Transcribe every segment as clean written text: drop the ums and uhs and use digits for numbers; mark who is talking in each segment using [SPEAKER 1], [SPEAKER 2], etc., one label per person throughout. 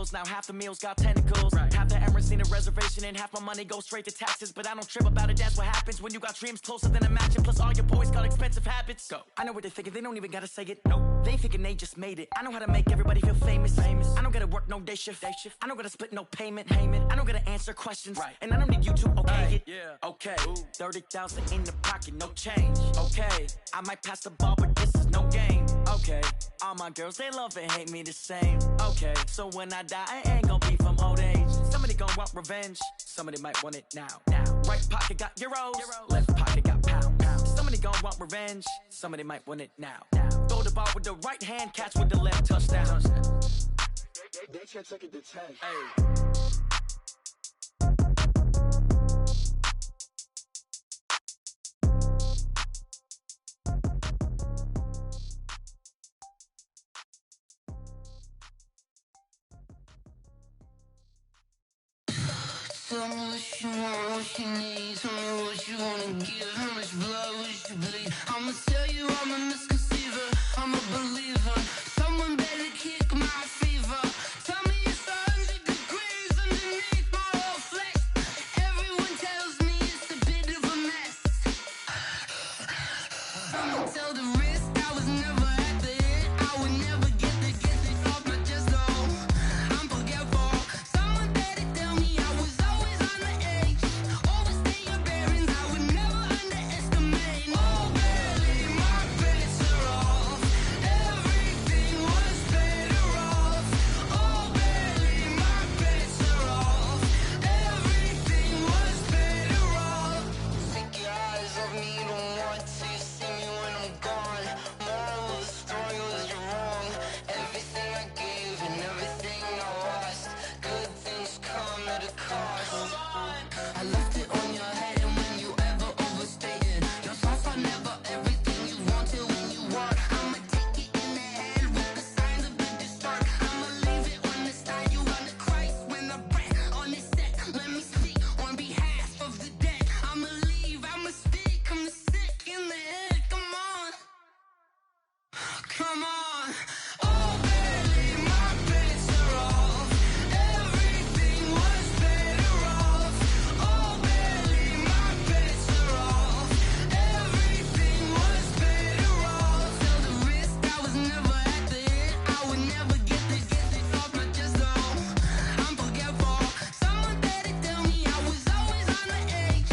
[SPEAKER 1] bills. Now half the meals got tentacles. Right. Half the Emirates need a reservation and half my money goes straight to taxes. But I don't trip about it, that's what happens when you got dreams closer than a mansion. Plus all your boys got expensive habits. Go. I know what they're thinking, they don't even gotta say it. No, they thinking they just made it. I know how to make everybody feel famous. I don't gotta work no day shift. I don't gotta split no payment. I don't gotta answer questions. Right. And I don't need you to okay it. Yeah. Okay. 30,000 in the pocket, no change. Okay. I might pass the ball, but this is no game. Okay. All my girls, they love and hate me the same. Okay. So when I die, I ain't gonna be from old age. Somebody gonna want revenge. Somebody might want it now. Right pocket got euros. Left pocket got pounds. Somebody gonna want revenge. Somebody might want it now. Throw the ball with the right hand, catch with the left, touchdown.
[SPEAKER 2] They can't take it to 10.
[SPEAKER 1] Hey.
[SPEAKER 3] Tell me what you want, what you need. Tell me what you wanna give. How much blood would you bleed? I'ma tell you I'm a misconceiver. I'm a believer. Someone better kick my fever. Tell me it's 100 degrees underneath my whole flesh. Everyone tells me it's a bit of a mess. I'ma tell the risk I was never at the end. I would never get this off my chest though. I'm forgetful. Someone better tell me I was always on the edge. Overstay your bearings, I would never underestimate. Oh, barely my bets are off. Everything was better off. Oh, barely my bets are off. Everything was better off. Take your eyes off me, don't want to see me when I'm gone. Moral of the story was you're wrong. Everything I gave and everything I lost. Good things come at a cost. I left it on your head, and when you ever overstay it, your thoughts are never everything you wanted when you want. I'ma take it in the head with the signs of the distort. I'ma leave it on the side. You run the Christ when the breath on this set. Let me speak on behalf of the dead. I'ma leave, I'ma speak. I'm sick in the head. Come on, come on. Oh, barely my bets are off. Everything was better off. Oh, barely my bets are off. Everything was better off. Tell the risk I was never at the end. I would never get this off my chest though. I'm forgetful. Someone better tell me I was always on the edge.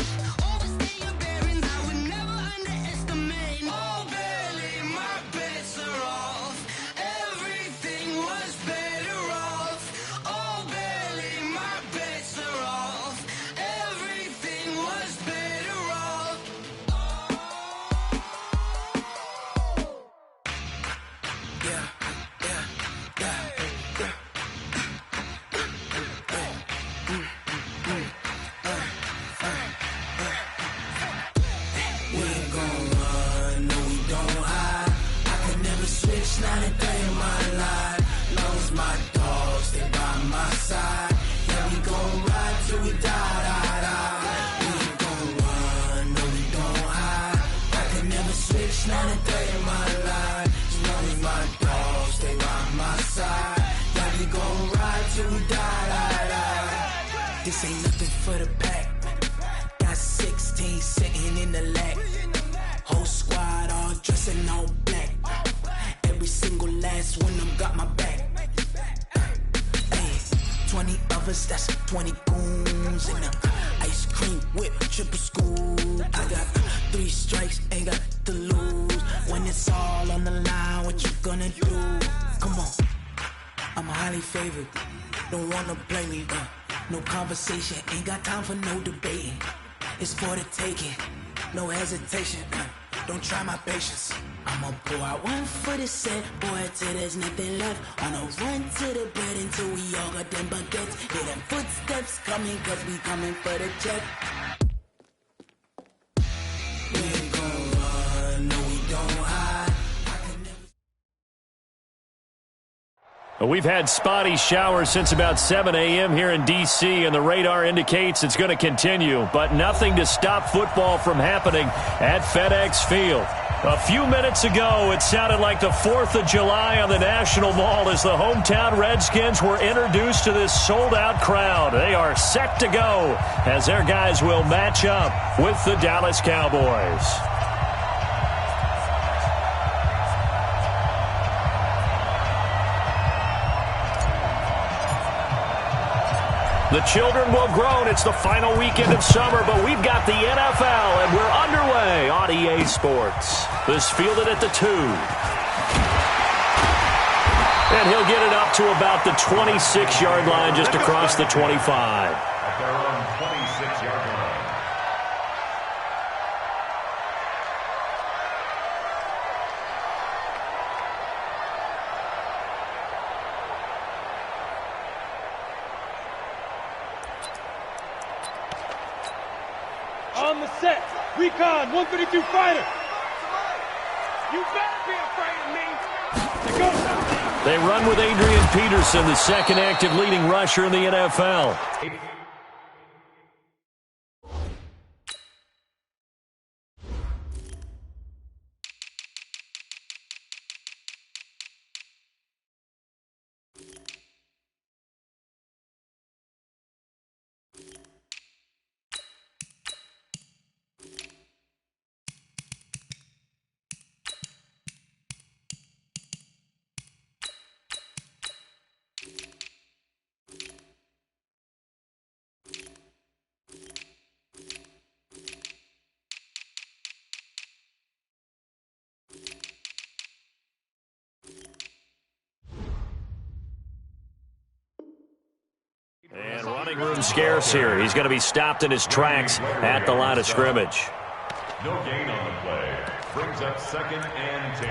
[SPEAKER 3] Overstay your bearings, I would never underestimate. Oh, barely my bets are off. Everything was better off. Oh, barely my bets are off. Everything was better off.
[SPEAKER 4] We ain't gon' run, no we don't hide. I could never switch, not a day in my life. Long as my dogs stay by my side. Yeah, we gon' ride till we die. We ain't gon' run, no we don't hide. I could never switch, not a day in my life. As long as my dogs stay by my side. Yeah, we gon' ride till we die. This ain't nothing for the pack. Got 16 sitting in the lap. Whole squad all dressed in all black. Every single last one of them got my back. Hey, 20 of us, that's 20 goons. And ice cream whip, triple scoop. I got 3 strikes, ain't got to lose. When it's all on the line, what you gonna do? Come on, I'm highly favored. Don't wanna blame me, no conversation. Ain't got time for no debating. It's for the taking, no hesitation. Don't try my patience. I'ma pour out one for the set, boy, till there's nothing left. On a run to the bread until we all got them baguettes. Hear them footsteps coming, cause we coming for the check. We ain't gon' run, no we don't hide. I can never...
[SPEAKER 5] We've had spotty showers since about 7 a.m. here in D.C., and the radar indicates it's going to continue, but nothing to stop football from happening at FedEx Field. A few minutes ago, it sounded like the 4th of July on the National Mall as the hometown Redskins were introduced to this sold-out crowd. They are set to go as their guys will match up with the Dallas Cowboys. The children will groan. It's the final weekend of summer, but we've got the NFL, and we're underway on EA Sports. This fielded at the 2. And he'll get it up to about the 26-yard line, just across the 25.
[SPEAKER 6] At their own 26-yard line.
[SPEAKER 7] On the set, Recon 152 fighter. You better be afraid of me.
[SPEAKER 5] They run with Adrian Peterson, the second active leading rusher in the NFL. And running room scarce here. He's going to be stopped in his tracks at the line of scrimmage.
[SPEAKER 6] No gain on the play. Brings up 2nd and 10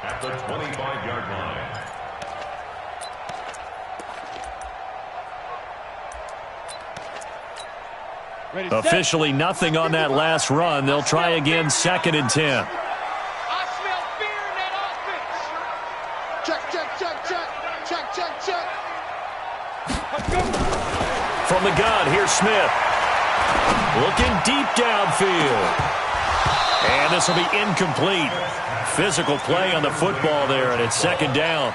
[SPEAKER 6] at the 25-yard line.
[SPEAKER 5] Officially nothing on that last run. They'll try again, 2nd and 10.
[SPEAKER 7] I smell fear in that offense. Check.
[SPEAKER 5] From the gun, here's Smith. Looking deep downfield. And this will be incomplete. Physical play on the football there, and it's 2nd down.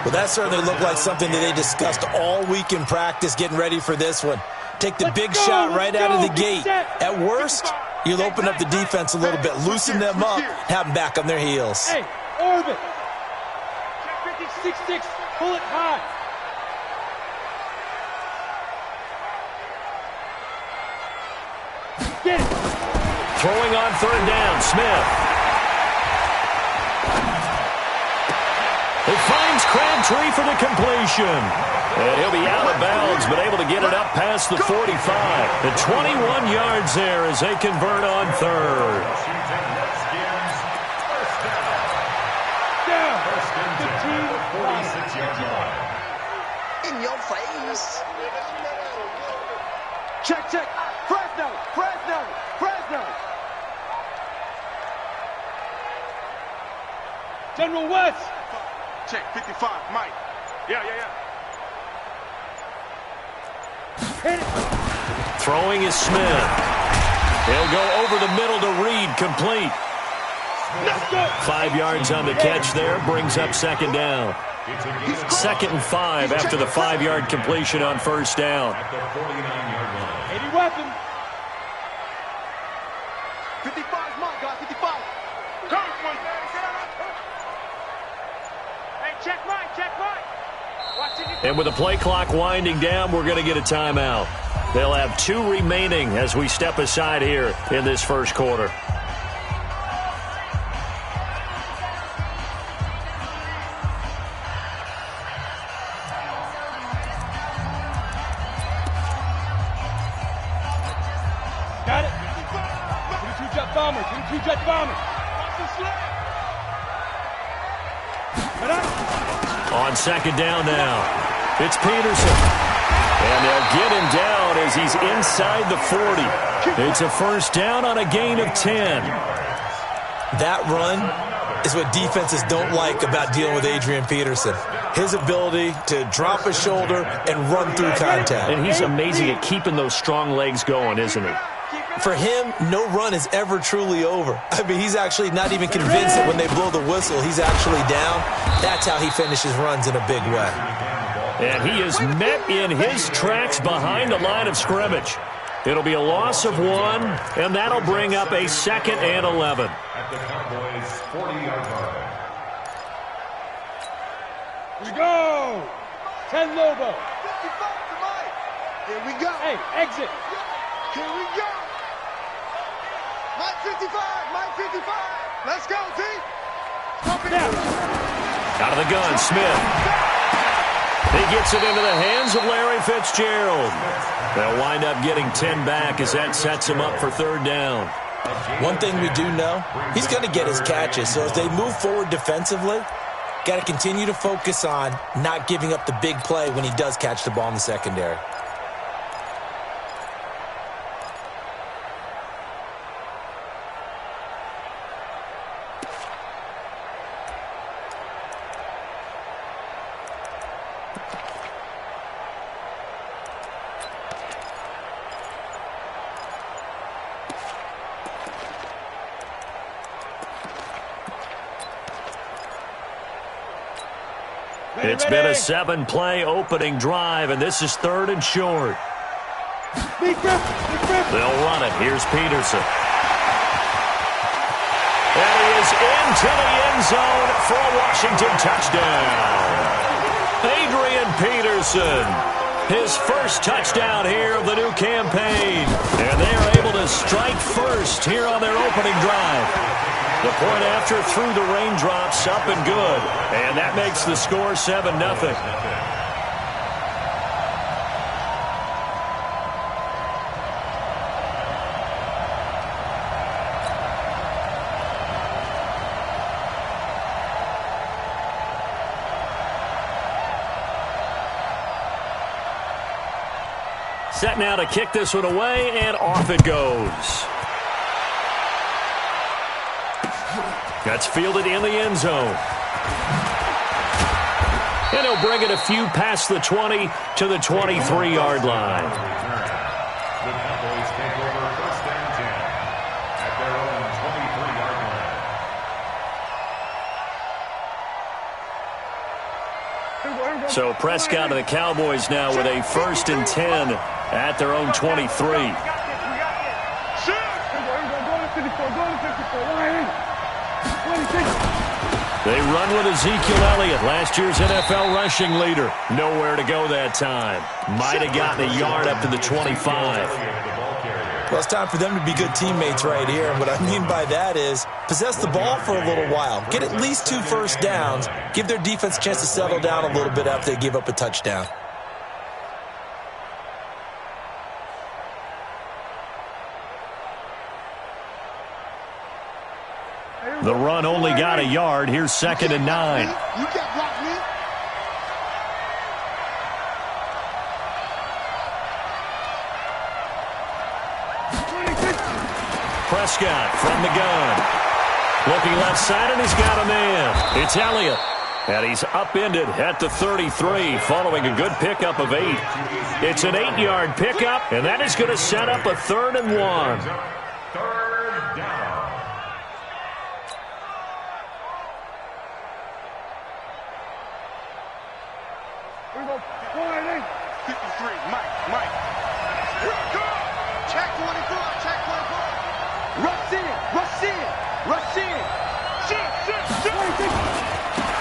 [SPEAKER 8] Well, that certainly looked like something that they discussed all week in practice, getting ready for this one. Take the big shot right out of the gate. At worst, you'll open up the defense a little bit, loosen them up, have them back on their heels.
[SPEAKER 7] Hey, orbit. Check 56-6, pull it high. Get it.
[SPEAKER 5] Throwing on 3rd down, Smith. He finds Crabtree for the completion. And he'll be out of bounds, but able to get it up past the 45. The 21 yards there as they convert on 3rd.
[SPEAKER 7] Down.
[SPEAKER 6] 46-yard line.
[SPEAKER 2] In your face.
[SPEAKER 7] Check. Fresno. General West.
[SPEAKER 2] Check 55, Mike. Yeah.
[SPEAKER 7] Hit it.
[SPEAKER 5] Throwing is Smith. He'll go over the middle to Reed, complete.
[SPEAKER 7] Let's go.
[SPEAKER 5] 5 yards on the catch there, brings up 2nd down. 2nd and 5 after the 5-yard completion on 1st down.
[SPEAKER 6] At the 49-yard line.
[SPEAKER 7] 80 weapon.
[SPEAKER 2] 55, Mike, guys, 55.
[SPEAKER 7] Hey, check right.
[SPEAKER 5] And with the play clock winding down, we're going to get a timeout. They'll have 2 remaining as we step aside here in this first quarter.
[SPEAKER 7] Got it. 22 jet bomber.
[SPEAKER 5] On 2nd down now, it's Peterson. And they'll get him down as he's inside the 40. It's a 1st down on a gain of 10.
[SPEAKER 8] That run is what defenses don't like about dealing with Adrian Peterson. His ability to drop his shoulder and run through contact.
[SPEAKER 5] And he's amazing at keeping those strong legs going, isn't he?
[SPEAKER 8] For him, no run is ever truly over. I mean, he's actually not even convinced that when they blow the whistle, he's actually down. That's how he finishes runs in a big way.
[SPEAKER 5] And he is met in his tracks behind the line of scrimmage. It'll be a loss of 1, and that'll bring up a 2nd and 11.
[SPEAKER 6] At the Cowboys' 40-yard line.
[SPEAKER 7] We go! 10 Lobo.
[SPEAKER 2] 55 to Mike. Here we go.
[SPEAKER 7] Hey, exit.
[SPEAKER 2] Here we go. Mike 55. Mike 55. Let's go, T.
[SPEAKER 5] Out of the gun, Smith. He gets it into the hands of Larry Fitzgerald. They'll wind up getting 10 back as that sets him up for 3rd down.
[SPEAKER 8] One thing we do know, he's going to get his catches. So as they move forward defensively, got to continue to focus on not giving up the big play when he does catch the ball in the secondary.
[SPEAKER 5] It's been a 7-play opening drive, and this is 3rd and short. They'll run it. Here's Peterson. And he is into the end zone for a Washington touchdown. Adrian Peterson, his first touchdown here of the new campaign. And they are able to strike first here on their opening drive. The point after through the raindrops, up and good. And that makes the score 7-0. Set now to kick this one away, and off it goes. That's fielded in the end zone. And he'll bring it a few past the 20 to the 23-yard line.
[SPEAKER 6] The Cowboys take over 1st and 10 at their own 23-yard line.
[SPEAKER 5] So Prescott and the Cowboys now with a 1st and 10 at their own 23. They run with Ezekiel Elliott, last year's NFL rushing leader. Nowhere to go that time. Might have gotten a yard up to the 25.
[SPEAKER 8] Well, it's time for them to be good teammates right here. And what I mean by that is possess the ball for a little while. Get at least 2 first downs. Give their defense a chance to settle down a little bit after they give up a touchdown.
[SPEAKER 5] The run only got a yard. Here's 2nd and 9.
[SPEAKER 2] You can't block me.
[SPEAKER 5] Prescott from the gun. Looking left side, and he's got a man. It's Elliott. And he's upended at the 33 following a good pickup of 8. It's an 8-yard pickup, and that is going to set up a 3rd and 1.
[SPEAKER 6] 3rd down.
[SPEAKER 2] Here we go. 53, Mike. Here we go. Check 24, check 24. Rush in.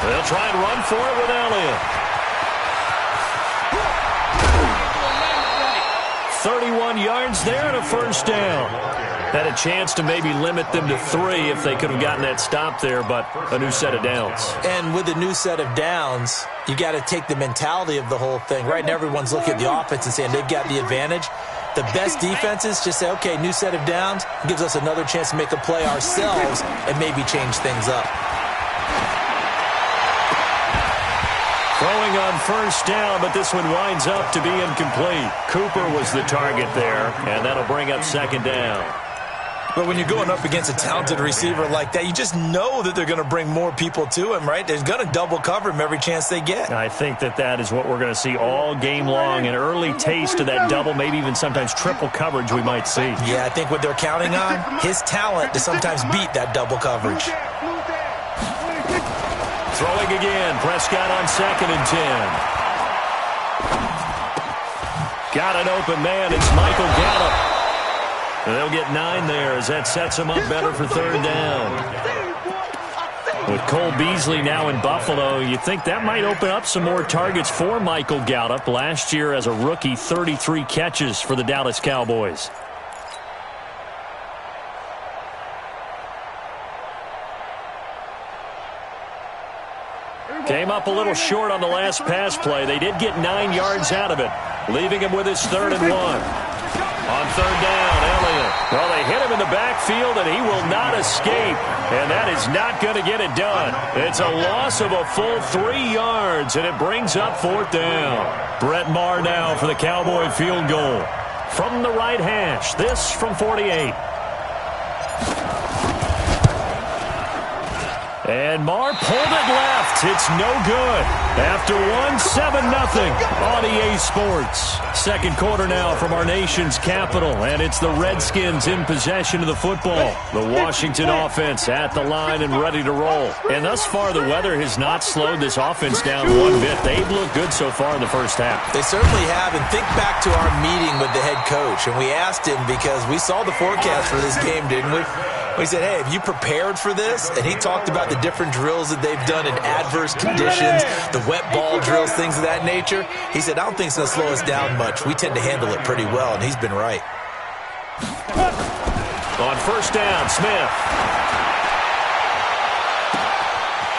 [SPEAKER 5] They'll try and run for it with Elliott. 31 yards there and a 1st down. Had a chance to maybe limit them to 3 if they could have gotten that stop there, but a new set of downs.
[SPEAKER 8] And with a new set of downs, you got to take the mentality of the whole thing. Right now, everyone's looking at the offense and saying they've got the advantage. The best defenses just say, okay, new set of downs, gives us another chance to make a play ourselves and maybe change things up.
[SPEAKER 5] Throwing on 1st down, but this one winds up to be incomplete. Cooper was the target there, and that'll bring up 2nd down.
[SPEAKER 8] But when you're going up against a talented receiver like that, you just know that they're going to bring more people to him, right? They're going to double cover him every chance they get.
[SPEAKER 5] I think that is what we're going to see all game long, an early taste of that double, maybe even sometimes triple coverage we might see.
[SPEAKER 8] Yeah, I think what they're counting on, his talent to sometimes beat that double coverage.
[SPEAKER 5] Throwing again, Prescott on 2nd and 10. Got an open man, it's Michael Gallup. They'll get 9 there as that sets them up better for 3rd down. With Cole Beasley now in Buffalo, you think that might open up some more targets for Michael Gallup. Last year as a rookie, 33 catches for the Dallas Cowboys. Came up a little short on the last pass play. They did get 9 yards out of it, leaving him with his 3rd and 1. On 3rd down, Elliott. Well, they hit him in the backfield, and he will not escape. And that is not going to get it done. It's a loss of a full 3 yards, and it brings up 4th down. Brett Maher now for the Cowboy field goal. From the right hash, this from 48. And Maher pulled it left. It's no good. After 1-7-0 on EA Sports. Second quarter now from our nation's capital, and it's the Redskins in possession of the football. The Washington offense at the line and ready to roll. And thus far, the weather has not slowed this offense down one bit. They've looked good so far in the first half.
[SPEAKER 8] They certainly have, and think back to our meeting with the head coach, and we asked him because we saw the forecast for this game, didn't we? We said, hey, have you prepared for this? And he talked about the different drills that they've done in adverse conditions, the wet ball drills, things of that nature. He said, I don't think it's going to slow us down much. We tend to handle it pretty well, and he's been right.
[SPEAKER 5] On 1st down, Smith.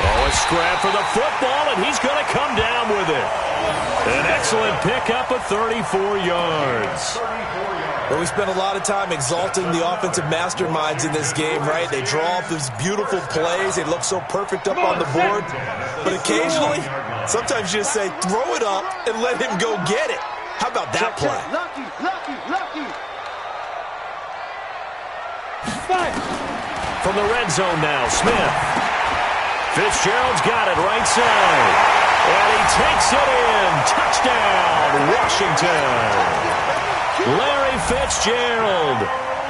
[SPEAKER 5] Oh, a scrap for the football, and he's going to come down with it. An excellent pickup of 34 yards.
[SPEAKER 8] Well, we spent a lot of time exalting the offensive masterminds in this game, right? They draw up these beautiful plays. They look so perfect up on the board. But occasionally, sometimes you just say, throw it up and let him go get it. How about that play?
[SPEAKER 2] Lucky.
[SPEAKER 5] From the red zone now, Smith. Fitzgerald's got it right side. And he takes it in. Touchdown, Washington. Larry Fitzgerald,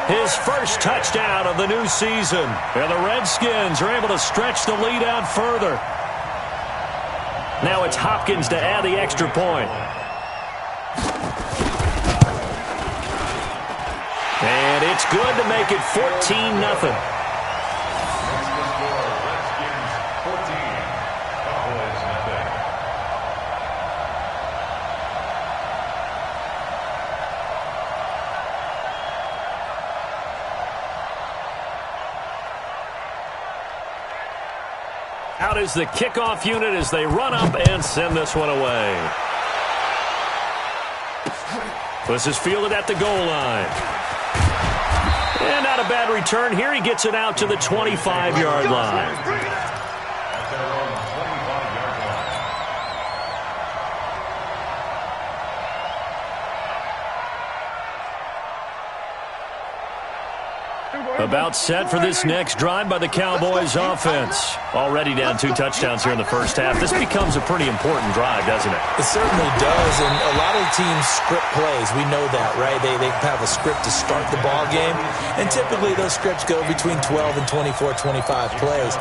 [SPEAKER 5] his first touchdown of the new season. And the Redskins are able to stretch the lead out further. Now it's Hopkins to add the extra point. And it's good to make it 14-0. Out is the kickoff unit as they run up and send this one away. This is fielded at the goal line. And not a bad return here. He gets it out to the 25-yard line. About set for this next drive by the Cowboys offense. Already down 2 touchdowns here in the first half. This becomes a pretty important drive, doesn't it?
[SPEAKER 8] It certainly does, and a lot of teams script plays. We know that, right? They have a script to start the ball game, and typically those scripts go between 12 and 24, 25 plays.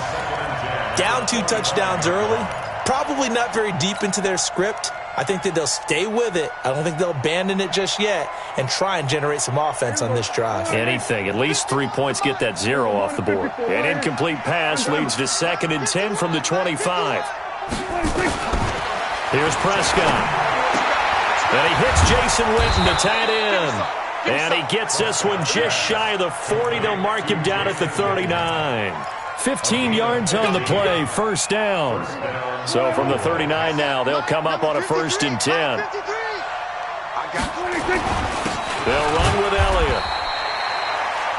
[SPEAKER 8] Down 2 touchdowns early, probably not very deep into their script. I think that they'll stay with it. I don't think they'll abandon it just yet and try and generate some offense on this drive.
[SPEAKER 5] Anything. At least 3 points get that 0 off the board. An incomplete pass leads to 2nd and 10 from the 25. Here's Prescott. And he hits Jason Witten to tie it in. And he gets this one just shy of the 40. They'll mark him down at the 39. 15 yards on the play, 1st down. So from the 39 now, they'll come up on a 1st and 10. They'll run with Elliott.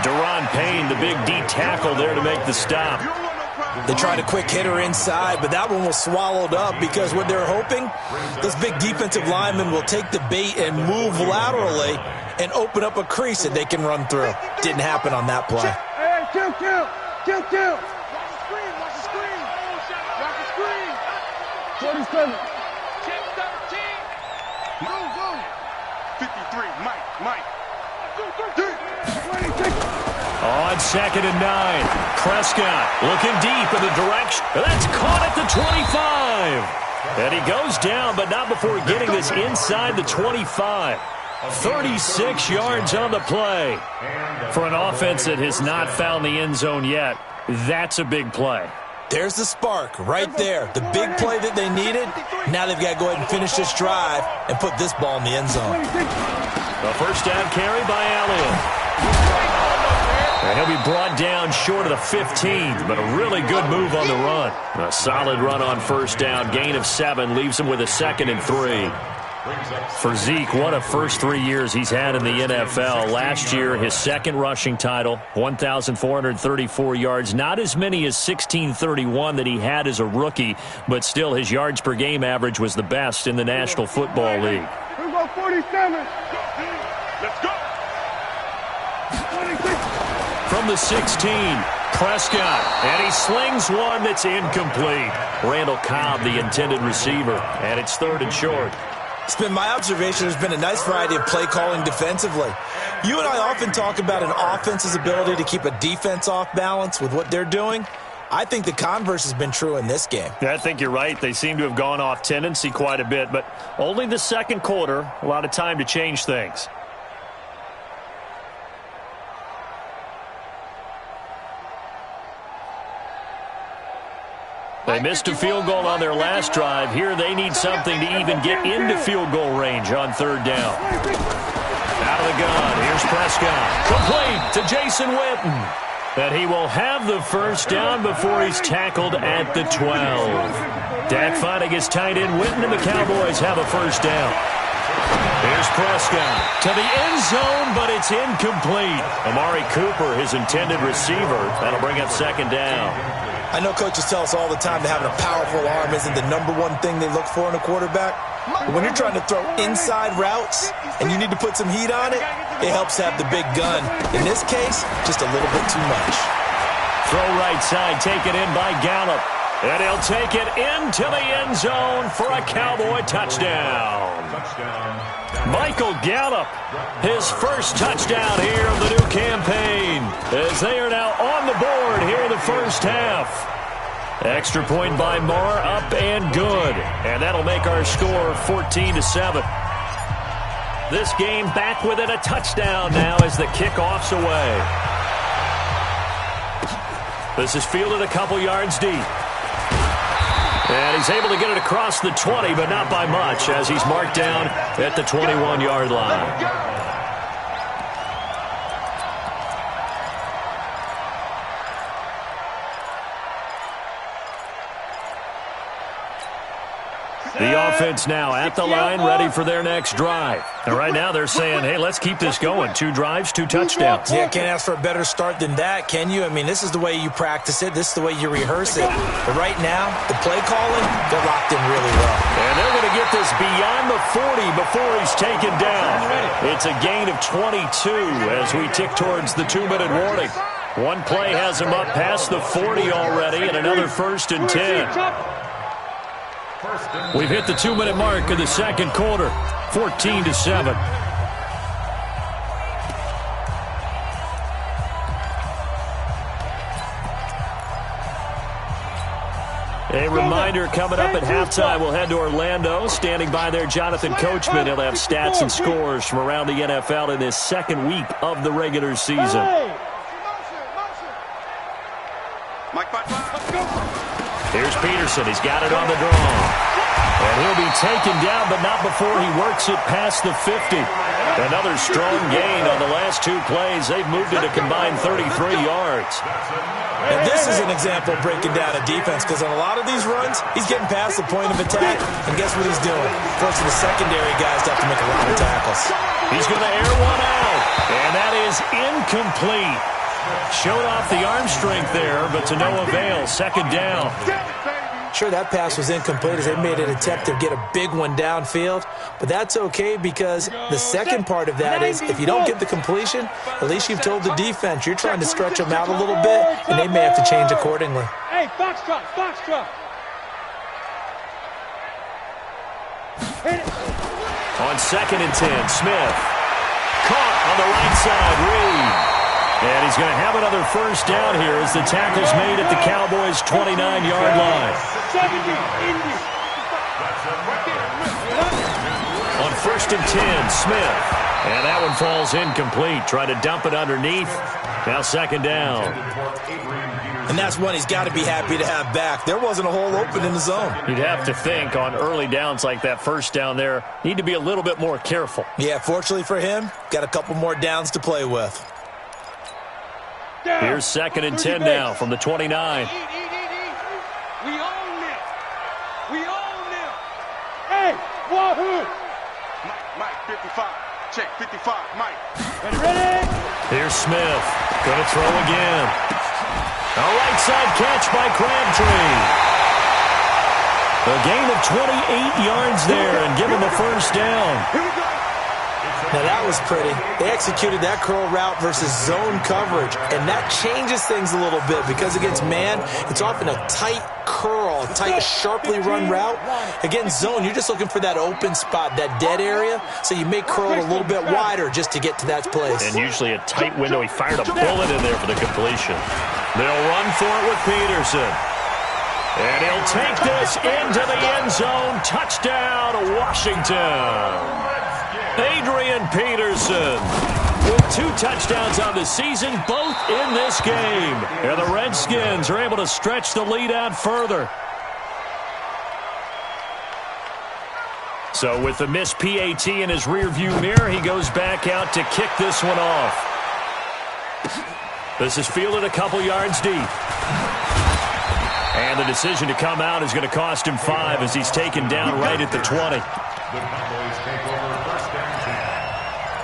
[SPEAKER 5] Deron Payne, the big D tackle there to make the stop.
[SPEAKER 8] They tried a quick hitter inside, but that one was swallowed up because what they're hoping, those big defensive linemen will take the bait and move laterally and open up a crease that they can run through. Didn't happen on that play.
[SPEAKER 7] Hey, kill. Watch the screen. 47.
[SPEAKER 2] Check 13. Move. 53, Mike.
[SPEAKER 7] 26.
[SPEAKER 5] On 2nd and 9, Prescott looking deep in the direction. That's caught at the 25. And he goes down, but not before getting this inside the 25. 36 yards on the play. For an offense that has not found the end zone yet, that's a big play.
[SPEAKER 8] There's the spark right there. The big play that they needed. Now they've got to go ahead and finish this drive and put this ball in the end zone.
[SPEAKER 5] A first down carry by Elliott. And he'll be brought down short of the 15, but a really good move on the run. A solid run on first down. Gain of 7 leaves him with a 2nd and 3. For Zeke, what a first 3 years he's had in the NFL. Last year, his second rushing title, 1,434 yards. Not as many as 1,631 that he had as a rookie, but still his yards per game average was the best in the National Football League.
[SPEAKER 7] We go 47.
[SPEAKER 2] Let's go.
[SPEAKER 7] 26.
[SPEAKER 5] From the 16, Prescott, and he slings one that's incomplete. Randall Cobb, the intended receiver, and it's 3rd and short.
[SPEAKER 8] It's been my observation there's been a nice variety of play calling defensively. You and I often talk about an offense's ability to keep a defense off balance with what they're doing. I think the converse has been true in this game.
[SPEAKER 5] I think you're right. They seem to have gone off tendency quite a bit, but only the second quarter, a lot of time to change things. They missed a field goal on their last drive. Here they need something to even get into field goal range on 3rd down. Out of the gun, here's Prescott. Complete to Jason Witten. And he will have the first down before he's tackled at the 12. Dak finding his tight end Witten, and the Cowboys have a first down. Here's Prescott to the end zone, but it's incomplete. Amari Cooper, his intended receiver. That'll bring up 2nd down.
[SPEAKER 8] I know coaches tell us all the time that having a powerful arm isn't the number one thing they look for in a quarterback. But when you're trying to throw inside routes and you need to put some heat on it, it helps to have the big gun. In this case, just a little bit too much.
[SPEAKER 5] Throw right side, taken in by Gallup. And he'll take it into the end zone for a Cowboy touchdown. Michael Gallup, his first touchdown here of the new campaign, as they are now on the board here in the first half. Extra point by Marr, up and good. And that'll make our score 14-7. This game back within a touchdown now as the kickoff's away. This is fielded a couple yards deep. And he's able to get it across the 20, but not by much, as he's marked down at the 21-yard line. The offense now at the line, ready for their next drive. And right now they're saying, hey, let's keep this going. 2 drives, 2 touchdowns.
[SPEAKER 8] Yeah, can't ask for a better start than that, can you? I mean, this is the way you practice it. This is the way you rehearse it. But right now, the play calling, they're locked in really well.
[SPEAKER 5] And they're going to get this beyond the 40 before he's taken down. It's a gain of 22 as we tick towards the 2-minute warning. One play has him up past the 40 already, and another 1st and 10. We've hit the 2-minute mark in the second quarter, 14-7. A reminder coming up at halftime, we'll head to Orlando. Standing by there, Jonathan Coachman. He'll have stats and scores from around the NFL in this second week of the regular season. Here's Peterson. He's got it on the draw. And he'll be taken down, but not before he works it past the 50. Another strong gain on the last 2 plays. They've moved it a combined 33 yards.
[SPEAKER 8] And this is an example of breaking down a defense, because on a lot of these runs, he's getting past the point of attack, and guess what he's doing? Forcing the secondary guys to have to make a lot of tackles.
[SPEAKER 5] He's going to air one out, and that is incomplete. Showed off the arm strength there, but to no avail. Second down.
[SPEAKER 8] Sure, that pass was incomplete as they made an attempt to get a big one downfield, but that's okay because the second part of that is if you don't get the completion, at least you've told the defense you're trying to stretch them out a little bit, and they may have to change accordingly.
[SPEAKER 7] Hey, foxtrot, foxtrot.
[SPEAKER 5] On 2nd and 10, Smith. Caught on the right side, Reed. And he's going to have another first down here as the tackle's made at the Cowboys' 29-yard line. On 1st and 10, Smith. And that one falls incomplete. Try to dump it underneath. Now 2nd down.
[SPEAKER 8] And that's one he's got to be happy to have back. There wasn't a hole open in the zone.
[SPEAKER 5] You'd have to think on early downs like that first down there, need to be a little bit more careful.
[SPEAKER 8] Yeah, fortunately for him, got a couple more downs to play with.
[SPEAKER 5] Here's 2nd and 10 now from the 29.
[SPEAKER 7] We own it. We own it. Hey, Wahoo.
[SPEAKER 2] Mike, 55. Check, 55, Mike.
[SPEAKER 7] Ready?
[SPEAKER 5] Here's Smith. Going to throw again. A right side catch by Crabtree. A gain of 28 yards there and give him a first down.
[SPEAKER 2] Here we go.
[SPEAKER 8] Now that was pretty. They executed that curl route versus zone coverage, and that changes things a little bit because against man, it's often a tight curl, tight, sharply run route. Against zone, you're just looking for that open spot, that dead area, so you may curl it a little bit wider just to get to that place.
[SPEAKER 5] And usually a tight window. He fired a bullet in there for the completion. They'll run for it with Peterson. And he'll take this into the end zone. Touchdown, Washington. Adrian Peterson with 2 touchdowns on the season, both in this game. And the Redskins are able to stretch the lead out further. So with the missed PAT in his rearview mirror, he goes back out to kick this one off. This is fielded a couple yards deep. And the decision to come out is going to cost him 5 as he's taken down right at the 20.
[SPEAKER 6] The Cowboys take over 1st and 10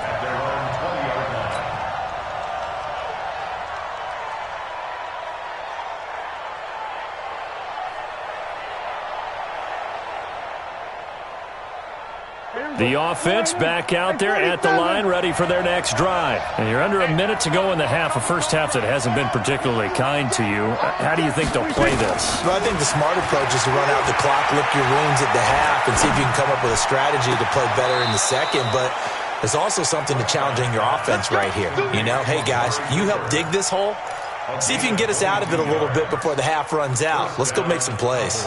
[SPEAKER 6] at their own 20-yard line.
[SPEAKER 5] The offense back out there at the line, ready for their next drive. And you're under a minute to go in the half, a first half that hasn't been particularly kind to you. How do you think they'll play this?
[SPEAKER 8] Well, I think the smart approach is to run out the clock, lick your wounds at the half, and see if you can come up with a strategy to play better in the second. But there's also something to challenging your offense right here. You know, hey, guys, you help dig this hole. See if you can get us out of it a little bit before the half runs out. Let's go make some plays.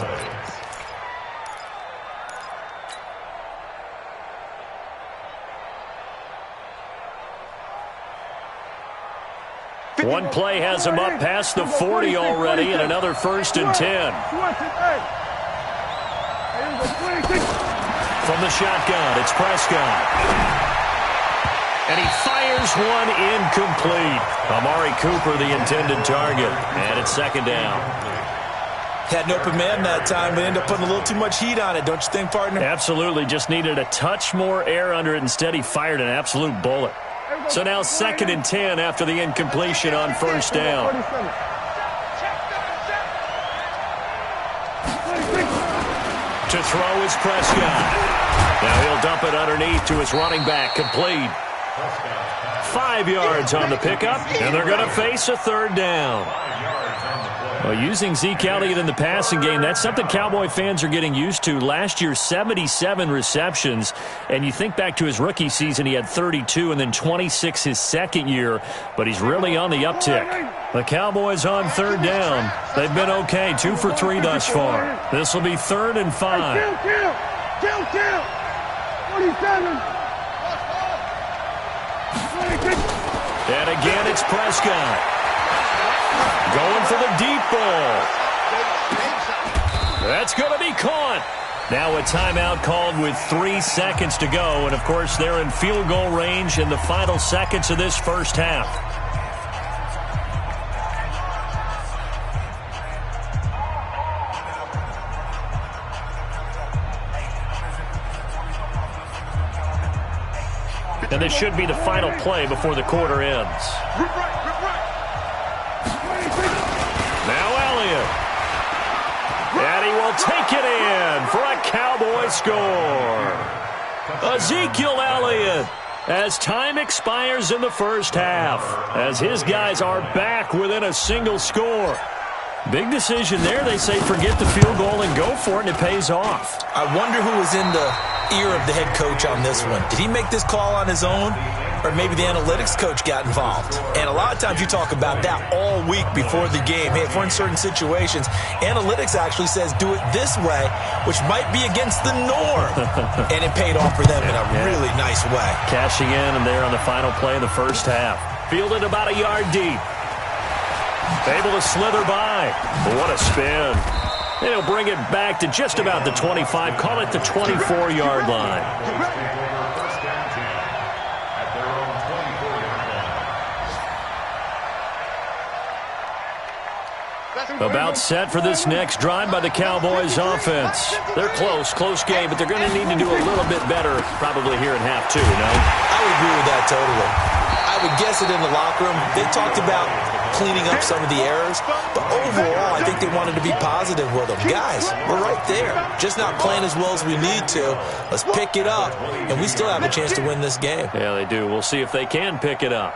[SPEAKER 5] One play has him up past the 40 already, and another 1st and 10. From the shotgun, it's Prescott. And he fires one incomplete. Amari Cooper, the intended target. And it's 2nd down.
[SPEAKER 8] Had an open man that time, but ended up putting a little too much heat on it, don't you think, partner?
[SPEAKER 5] Absolutely. Just needed a touch more air under it. Instead, he fired an absolute bullet. So now 2nd and 10 after the incompletion on 1st down. To throw is Prescott. Now he'll dump it underneath to his running back. Complete. 5 yards on the pickup, and they're going to face a 3rd down. Well, using Zeke Elliott in the passing game, that's something Cowboy fans are getting used to. Last year, 77 receptions, and you think back to his rookie season, he had 32 and then 26 his second year, but he's really on the uptick. The Cowboys on 3rd down. They've been okay, 2 for 3 thus far. This will be 3rd and 5.
[SPEAKER 7] Kill! 47!
[SPEAKER 5] And again, it's Prescott. Going for the deep ball. That's going to be caught. Now a timeout called with 3 seconds to go. And, of course, they're in field goal range in the final seconds of this first half. And this should be the final play before the quarter ends. And he will take it in for a Cowboy score. Ezekiel Elliott, as time expires in the first half, as his guys are back within a single score. Big decision there. They say forget the field goal and go for it, and it pays off.
[SPEAKER 8] I wonder who was in the ear of the head coach on this one. Did he make this call on his own? Or maybe the analytics coach got involved. And a lot of times you talk about that all week before the game. Hey, if we're in certain situations, analytics actually says do it this way, which might be against the norm. And it paid off for them in a really nice way.
[SPEAKER 5] Cashing in, and there on the final play of the first half. Fielded about a yard deep. Able to slither by. What a spin. And he'll bring it back to just about the 25. Call it the 24-yard line. About set for this next drive by the Cowboys offense. They're close game, but they're going to need to do a little bit better probably here in half two, no?
[SPEAKER 8] I would agree with that totally. I would guess it in the locker room. They talked about cleaning up some of the errors, but overall, I think they wanted to be positive with them. Guys, we're right there. Just not playing as well as we need to. Let's pick it up, and we still have a chance to win this game.
[SPEAKER 5] Yeah, they do. We'll see if they can pick it up.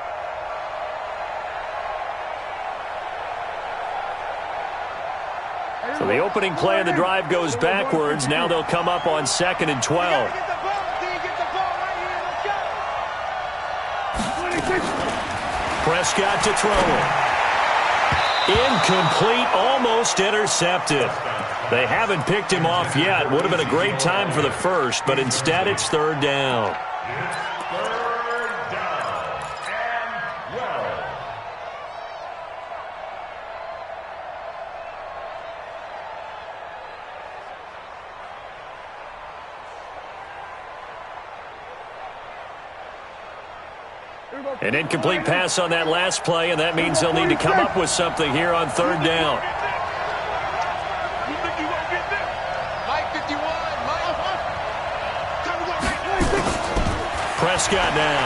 [SPEAKER 5] So the opening play of the drive goes backwards. Now they'll come up on 2nd and 12. Prescott to throw it. Incomplete, almost intercepted. They haven't picked him off yet. Would have been a great time for the first, but instead it's 3rd down. An incomplete pass on that last play, and that means they'll need to come up with something here on 3rd down. Prescott now.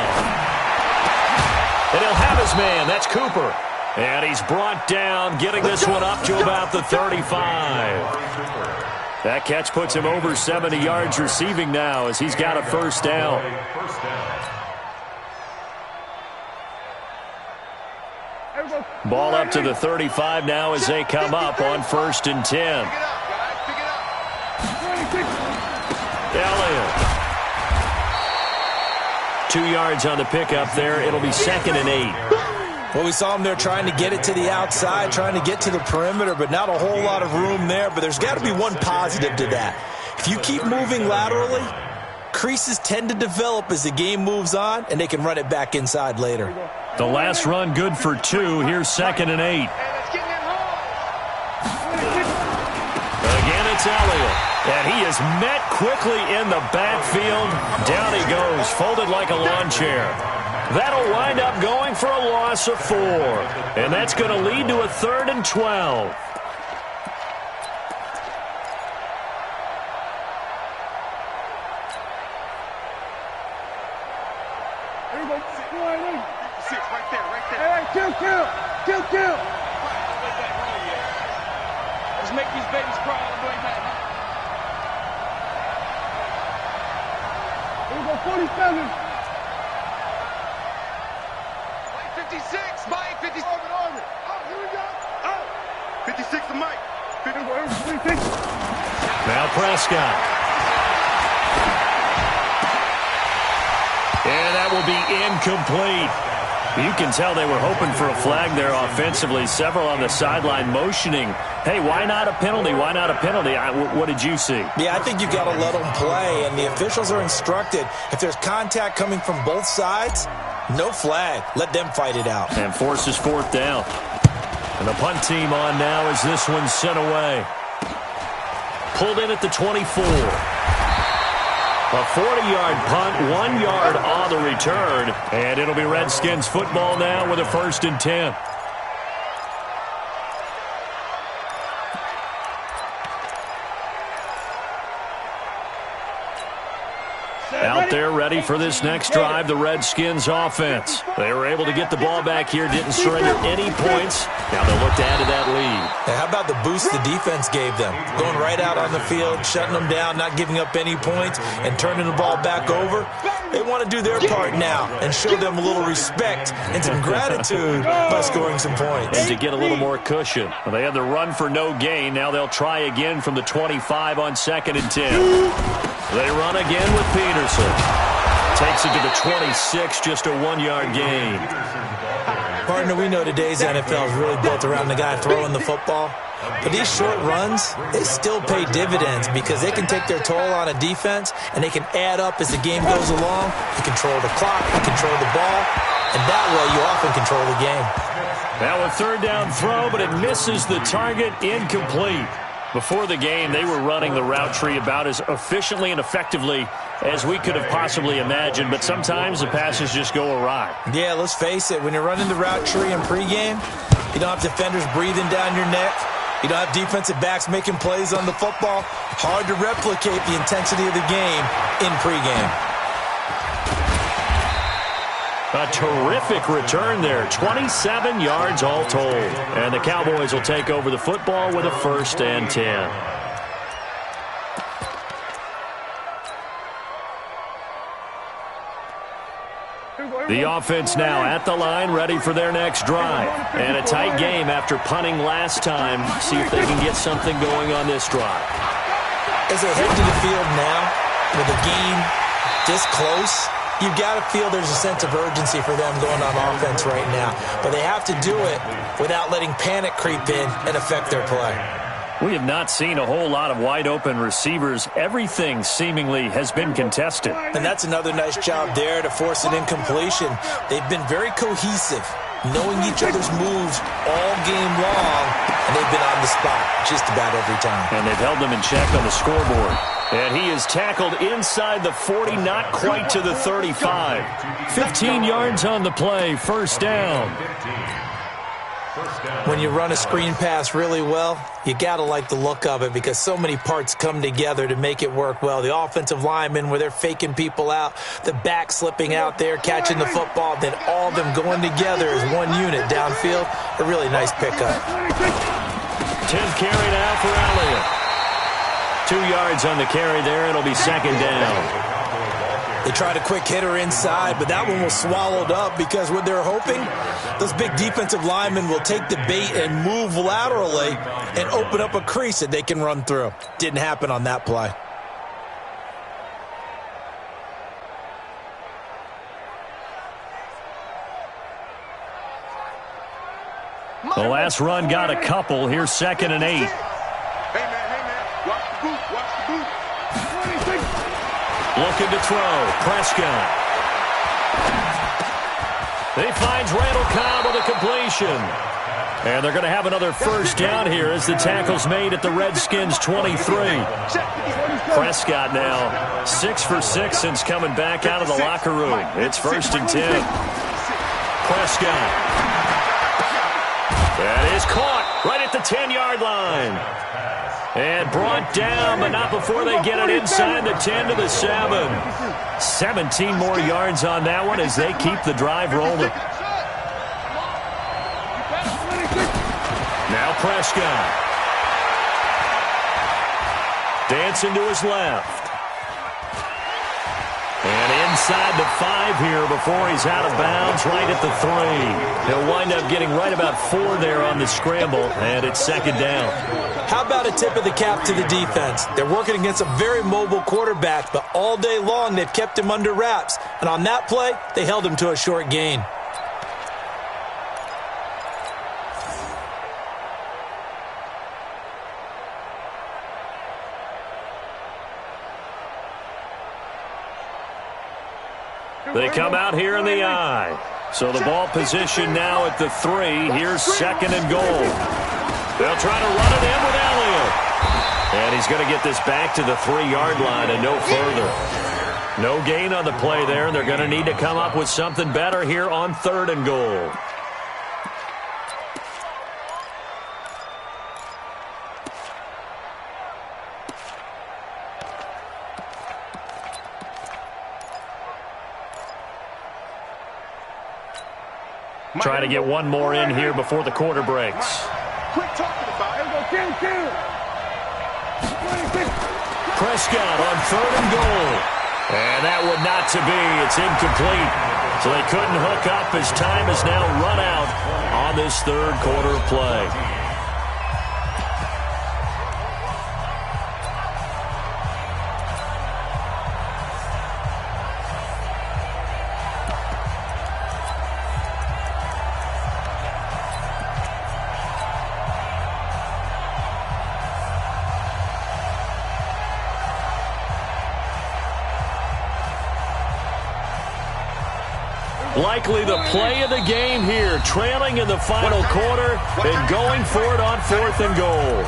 [SPEAKER 5] And he'll have his man. That's Cooper. And he's brought down, getting this one up to about the 35. That catch puts him over 70 yards receiving now as he's got a 1st down. Ball up to the 35 now as they come up on 1st and 10. Elliott. 2 yards on the pickup there. It'll be 2nd and 8.
[SPEAKER 8] Well, we saw him there trying to get it to the outside, trying to get to the perimeter, but not a whole lot of room there. But there's got to be one positive to that. If you keep moving laterally, creases tend to develop as the game moves on, and they can run it back inside later.
[SPEAKER 5] The last run good for 2. Here's 2nd and 8. Again, it's Elliott. And he is met quickly in the backfield. Down he goes, folded like a lawn chair. That'll wind up going for a loss of 4. And that's going to lead to a 3rd and 12.
[SPEAKER 7] Kill. Let's make these babies cry all the way back. Here we go, 47. Mike 56. Mike 56. Orbit. Oh, here we go. Oh. 56 to Mike. 56.
[SPEAKER 5] Now Prescott. And that will be incomplete. You can tell they were hoping for a flag there offensively. Several on the sideline motioning, hey, why not a penalty? Why not a penalty? What did you see?
[SPEAKER 8] Yeah, I think you've got to let them play, and the officials are instructed. If there's contact coming from both sides, no flag. Let them fight it out.
[SPEAKER 5] And forces 4th down. And the punt team on now as this one's sent away. Pulled in at the 24. A 40-yard punt, 1 yard on the return. And it'll be Redskins football now with a 1st and 10. Out there ready for this next drive, the Redskins offense. They were able to get the ball back here, didn't surrender any points. Now they'll look to add to that lead.
[SPEAKER 8] Hey, how about the boost the defense gave them? Going right out on the field, shutting them down, not giving up any points, and turning the ball back over. They want to do their part now and show them a little respect and some gratitude by scoring some points.
[SPEAKER 5] And to get a little more cushion. Well, they had the run for no gain. Now they'll try again from the 25 on 2nd and 10. They run again with Peterson. Takes it to the 26, just a 1-yard gain.
[SPEAKER 8] Partner, we know today's NFL is really built around the guy throwing the football. But these short runs, they still pay dividends because they can take their toll on a defense and they can add up as the game goes along. You control the clock, you control the ball, and that way you often control the game.
[SPEAKER 5] Now a 3rd down throw, but it misses the target, incomplete. Before the game, they were running the route tree about as efficiently and effectively as we could have possibly imagined, but sometimes the passes just go awry.
[SPEAKER 8] Yeah, let's face it, when you're running the route tree in pregame, you don't have defenders breathing down your neck. You don't have defensive backs making plays on the football. Hard to replicate the intensity of the game in pregame.
[SPEAKER 5] A terrific return there. 27 yards all told. And the Cowboys will take over the football with a 1st and 10. The offense now at the line, ready for their next drive. And a tight game after punting last time. See if they can get something going on this drive.
[SPEAKER 8] As they head to the field now, with a game this close, you've got to feel there's a sense of urgency for them going on offense right now. But they have to do it without letting panic creep in and affect their play.
[SPEAKER 5] We have not seen a whole lot of wide-open receivers. Everything seemingly has been contested.
[SPEAKER 8] And that's another nice job there to force an incompletion. They've been very cohesive, knowing each other's moves all game long, and they've been on the spot just about every time.
[SPEAKER 5] And they've held them in check on the scoreboard. And he is tackled inside the 40, not quite to the 35. 15 yards on the play, 1st down.
[SPEAKER 8] When you run a screen pass really well, you got to like the look of it because so many parts come together to make it work well. The offensive linemen, where they're faking people out, the back slipping out there, catching the football, then all of them going together as one unit downfield. A really nice pickup.
[SPEAKER 5] 10th carry now for Elliott. 2 yards on the carry there. It'll be 2nd down.
[SPEAKER 8] They tried a quick hitter inside, but that one was swallowed up because what they're hoping, those big defensive linemen will take the bait and move laterally and open up a crease that they can run through. Didn't happen on that play.
[SPEAKER 5] The last run got a couple. Here's 2nd and 8.
[SPEAKER 2] Hey, man, watch the boot, watch the boot.
[SPEAKER 5] Looking to throw. Prescott. He finds Randall Cobb with a completion. And they're going to have another 1st down here as the tackle's made at the Redskins' 23. Prescott now 6 for 6 since coming back out of the locker room. It's 1st and 10. Prescott. That is caught right at the 10-yard line. And brought down, but not before they get it inside the 10 to the 7. 17 more yards on that one as they keep the drive rolling. Now Prescott. Dancing to his left. And inside the 5 here before he's out of bounds, right at the 3. He'll wind up getting right about 4 there on the scramble, and it's 2nd down.
[SPEAKER 8] How about a tip of the cap to the defense? They're working against a very mobile quarterback, but all day long they've kept him under wraps. And on that play, they held him to a short gain.
[SPEAKER 5] They come out here in the I. So the ball position now at the 3. Here's 2nd and goal. They'll try to run it in with Elliott. And he's going to get this back to the 3-yard line and no further. No gain on the play there, and they're going to need to come up with something better here on 3rd and goal. Trying to get one more in here before the quarter breaks.
[SPEAKER 2] Quit talking about it.
[SPEAKER 5] Prescott on 3rd and goal. And that would not to be. It's incomplete. So they couldn't hook up as time has now run out on this third quarter of play. Likely the play of the game here, trailing in the final quarter and going for it on 4th and goal.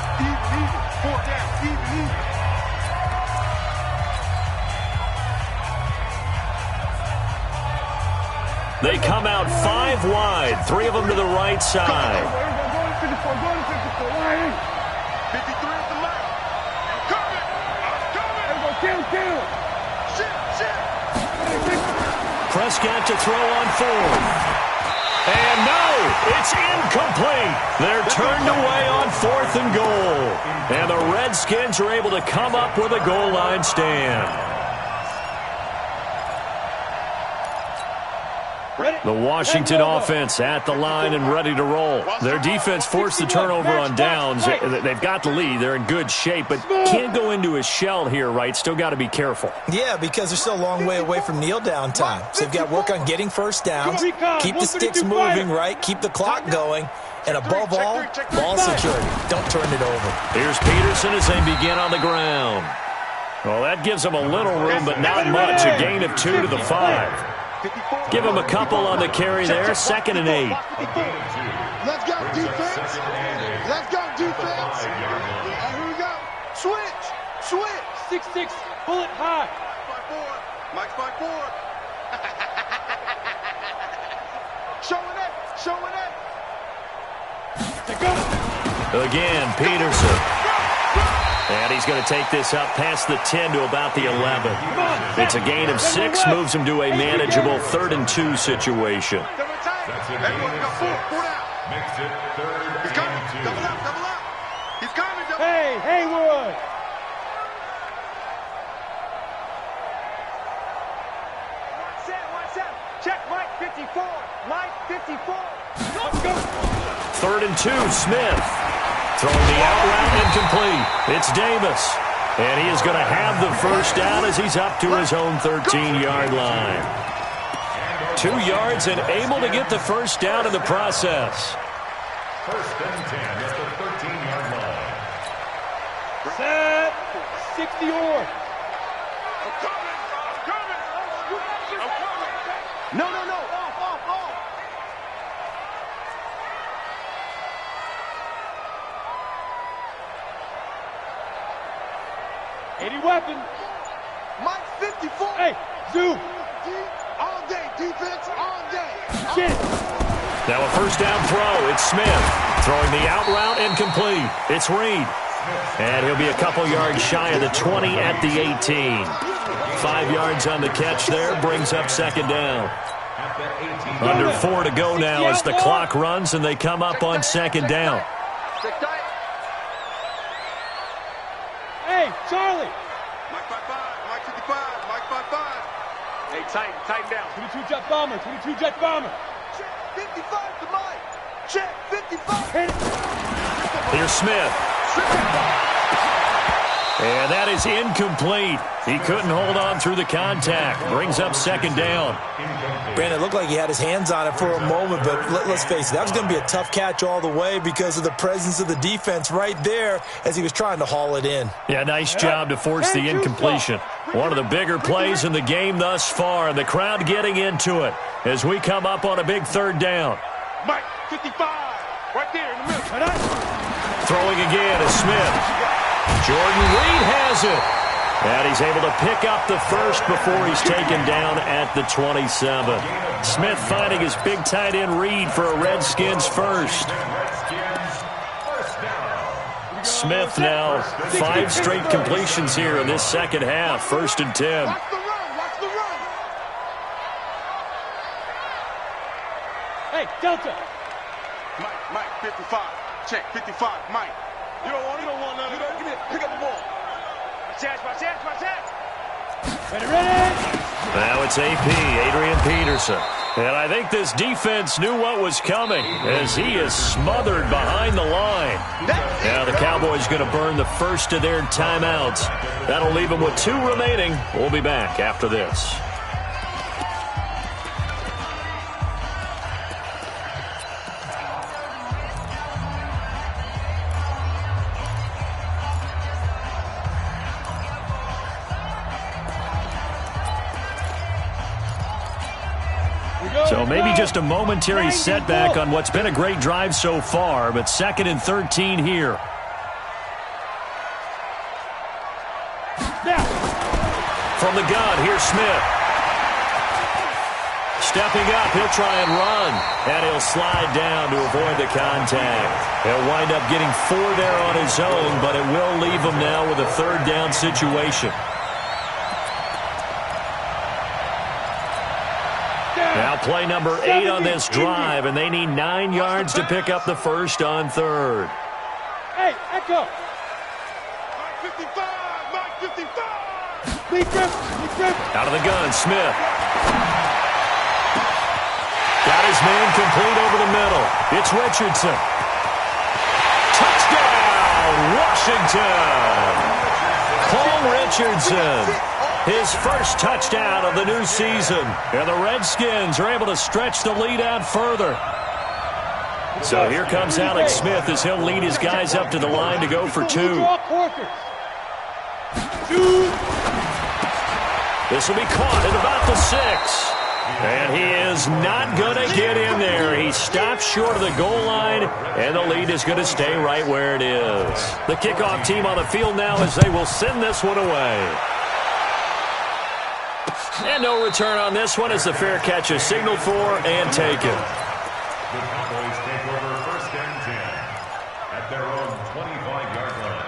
[SPEAKER 5] They come out 5 wide, 3 of them to the right side.
[SPEAKER 2] 53 at the left. I'm coming.
[SPEAKER 5] Prescott to throw on 4th. And no, it's incomplete. They're turned away on 4th and goal. And the Redskins are able to come up with a goal line stand. The Washington offense at the line and ready to roll. Their defense forced the turnover on downs. They've got the lead. They're in good shape, but can't go into a shell here, right? Still got to be careful.
[SPEAKER 8] Yeah, because they're still a long way away from kneel down time. So they've got to work on getting first downs, keep the sticks moving, right? Keep the clock going, and above all, ball security. Don't turn it over.
[SPEAKER 5] Here's Peterson as they begin on the ground. Well, that gives them a little room, but not much. A gain of 2 to the 5. Give him a couple on the carry there. 2nd and 8.
[SPEAKER 2] Let's go, defense. Let's go, defense. Here we go. Switch. 6-6. Pull it high. Mike's by 4. Showing it.
[SPEAKER 5] Again, Peterson. And he's going to take this up past the 10 to about the 11. It's a gain of 6, moves him to a manageable 3rd and 2 situation.
[SPEAKER 2] Everyone got 4 down.
[SPEAKER 6] Makes it 3rd
[SPEAKER 2] He's coming.
[SPEAKER 6] and 2.
[SPEAKER 2] Double up. He's coming.
[SPEAKER 9] Hey, Haywood.
[SPEAKER 2] Watch out. Check Mike 54. Mike 54. Let's go.
[SPEAKER 5] 3rd and 2, Smith. Throwing the out route incomplete. It's Davis. And he is going to have the first down as he's up to his own 13-yard line. 2 yards and able to get the first down in the process.
[SPEAKER 6] 1st and 10 at the 13-yard line.
[SPEAKER 9] Set. 60 or.
[SPEAKER 2] I'm coming. No. Off.
[SPEAKER 9] 80 weapon.
[SPEAKER 2] Mike 54.
[SPEAKER 9] Hey, zoom.
[SPEAKER 2] All day, defense, all day.
[SPEAKER 9] Shit.
[SPEAKER 5] Now a first down throw. It's Smith. Throwing the out route incomplete. It's Reed. And he'll be a couple yards shy of the 20 at the 18. 5 yards on the catch there. Brings up 2nd down. Under 4 to go now as the clock runs and they come up on 2nd down.
[SPEAKER 9] Hey, Charlie.
[SPEAKER 2] Mike 55. Mike 55. Mike 55. Hey, tighten down.
[SPEAKER 9] 22 jet bomber. 22 jet bomber.
[SPEAKER 2] Check 55 to Mike. Check 55.
[SPEAKER 9] Hit it.
[SPEAKER 5] Here's Smith. And that is incomplete. He couldn't hold on through the contact. Brings up 2nd down.
[SPEAKER 8] Brandon, it looked like he had his hands on it for a moment, but let's face it, that was going to be a tough catch all the way because of the presence of the defense right there as he was trying to haul it in.
[SPEAKER 5] Yeah, nice job to force the incompletion. One of the bigger plays in the game thus far, and the crowd getting into it as we come up on a big 3rd down.
[SPEAKER 2] Mike 55. Right there in the middle.
[SPEAKER 5] Throwing again is Smith. Jordan Reed has it. And he's able to pick up the first before he's taken down at the 27. Smith finding his big tight end Reed for a Redskins first. Smith now 5 straight completions here in this second half. 1st and 10.
[SPEAKER 2] Watch the run.
[SPEAKER 9] Hey, Delta.
[SPEAKER 7] Mike, 55. Check, 55, Mike. You don't want none of that. Give me it. Pick up the ball. Watch out.
[SPEAKER 9] Ready.
[SPEAKER 5] Now it's AP, Adrian Peterson. And I think this defense knew what was coming as he is smothered behind the line. Now the Cowboys going to burn the first of their timeouts. That'll leave them with 2 remaining. We'll be back after this. So maybe just a momentary setback on what's been a great drive so far, but 2nd and 13 here. From the gun, here's Smith. Stepping up, he'll try and run, and he'll slide down to avoid the contact. He'll wind up getting 4 there on his own, but it will leave him now with a 3rd down situation. Now play number 8 on this drive, and they need 9 yards to pick up the first on 3rd.
[SPEAKER 9] Hey, Echo.
[SPEAKER 7] Mike 55, Mike 55.
[SPEAKER 9] Lead grip.
[SPEAKER 5] Out of the gun, Smith. Got his man complete over the middle. It's Richardson. Touchdown, Washington. Paul Richardson. His first touchdown of the new season. And the Redskins are able to stretch the lead out further. So here comes Alex Smith as he'll lead his guys up to the line to go for 2. This will be caught at about the 6. And he is not going to get in there. He stops short of the goal line, and the lead is going to stay right where it is. The kickoff team on the field now as they will send this one away. And no return on this one as the fair catch is signaled for and taken.
[SPEAKER 6] The Cowboys take over 1st and 10 at their own 25-yard line.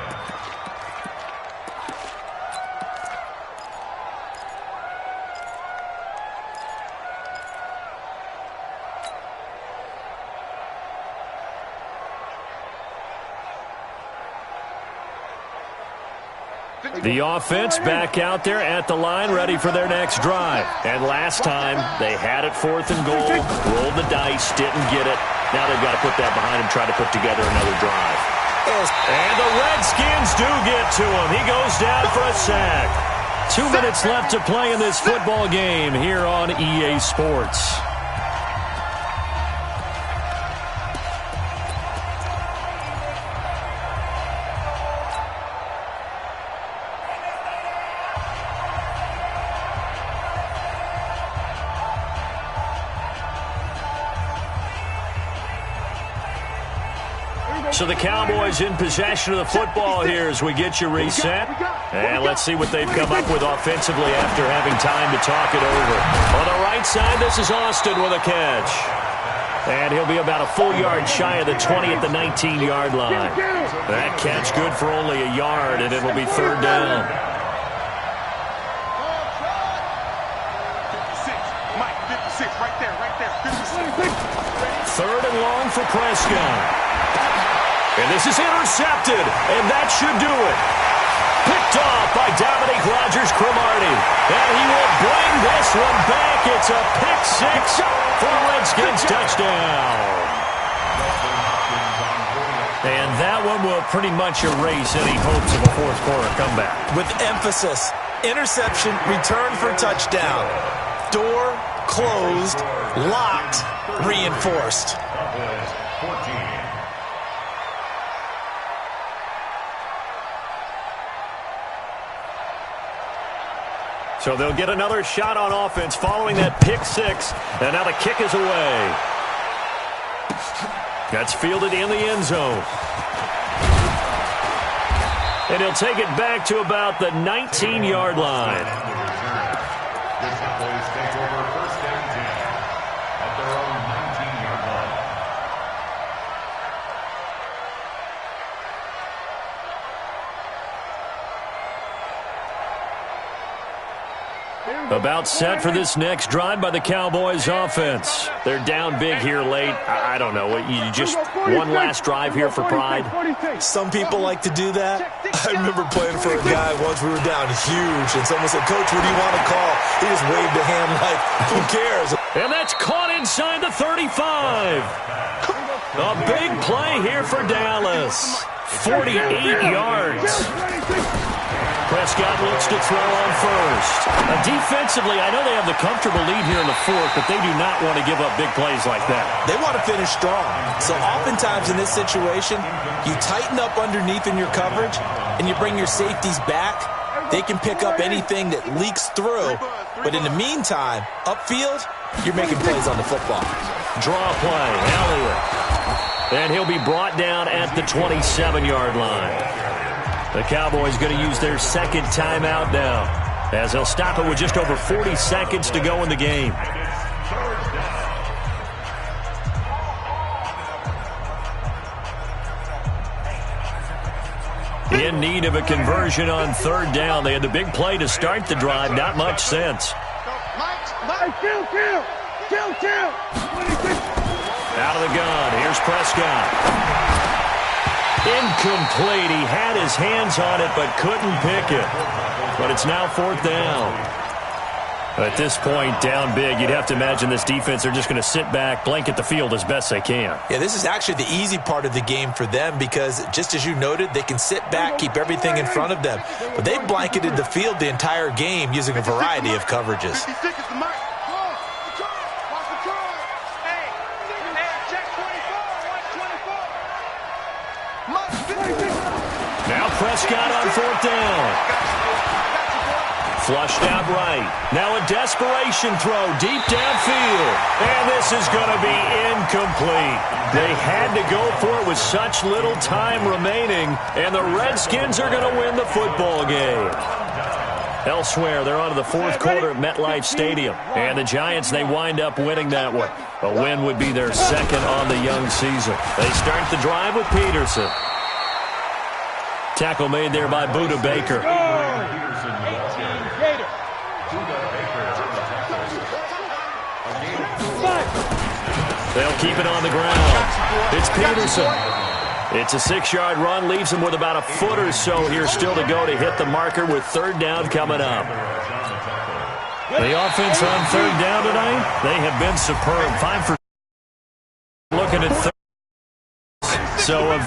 [SPEAKER 5] The offense back out there at the line, ready for their next drive. And last time, they had it 4th and goal, rolled the dice, didn't get it. Now they've got to put that behind them, try to put together another drive. And the Redskins do get to him. He goes down for a sack. 2 minutes left to play in this football game here on EA Sports. So the Cowboys in possession of the football here as we get you reset. And let's see what they've come up with offensively after having time to talk it over. On the right side, this is Austin with a catch. And he'll be about a full yard shy of the 20 at the 19-yard line. That catch good for only a yard, and it will be 3rd down.
[SPEAKER 7] 56, Mike 56, right there, 56.
[SPEAKER 5] 3rd and long for Prescott. And this is intercepted, and that should do it. Picked off by Dominique Rodgers-Cromartie. And he will bring this one back. It's a pick 6 for Redskins touchdown. And that one will pretty much erase any hopes of a 4th quarter comeback.
[SPEAKER 8] With emphasis, interception, return for touchdown. Door closed, locked, reinforced.
[SPEAKER 6] Cowboys 14.
[SPEAKER 5] So they'll get another shot on offense following that pick 6. And now the kick is away. That's fielded in the end zone. And he'll take it back to about the 19-yard line.
[SPEAKER 6] The Cowboys take over 1st and 10 at their own 19-yard line.
[SPEAKER 5] About set for this next drive by the Cowboys offense. They're down big here late. I don't know. You just one last drive here for pride?
[SPEAKER 8] Some people like to do that. I remember playing for a guy once. We were down huge, and someone said, "Coach, what do you want to call?" He just waved a hand like, who cares?
[SPEAKER 5] And that's caught inside the 35. A big play here for Dallas. 48 yards. Prescott looks to throw on first. Defensively, I know they have the comfortable lead here in the fourth, but they do not want to give up big plays like that.
[SPEAKER 8] They want to finish strong. So oftentimes in this situation, you tighten up underneath in your coverage, and you bring your safeties back. They can pick up anything that leaks through. But in the meantime, upfield, you're making plays on the football.
[SPEAKER 5] Draw play, Elliott. And he'll be brought down at the 27-yard line. The Cowboys going to use their second timeout now, as they'll stop it with just over 40 seconds to go in the game. In need of a conversion on third down. They had the big play to start the drive. Not much sense.
[SPEAKER 9] Kill.
[SPEAKER 5] Out of the gun. Here's Prescott. Incomplete. He had his hands on it but couldn't pick it. But it's now fourth down. At this point, down big, you'd have to imagine this defense, they're just going to sit back, blanket the field as best they can.
[SPEAKER 8] Yeah, this is actually the easy part of the game for them because, just as you noted, they can sit back, keep everything in front of them. But they've blanketed the field the entire game using a variety of coverages.
[SPEAKER 5] Now Prescott on fourth down. Flushed out right. Now a desperation throw deep downfield. And this is going to be incomplete. They had to go for it with such little time remaining. And the Redskins are going to win the football game. Elsewhere, they're on to the fourth quarter at MetLife Stadium. And the Giants, they wind up winning that one. A win would be their second on the young season. They start the drive with Peterson. Tackle made there by Buda Baker. They'll keep it on the ground. It's Peterson. It's a 6-yard run, leaves him with about a foot or so here still to go to hit the marker with third down coming up. The offense on third down tonight, they have been superb. 5 for looking at third. So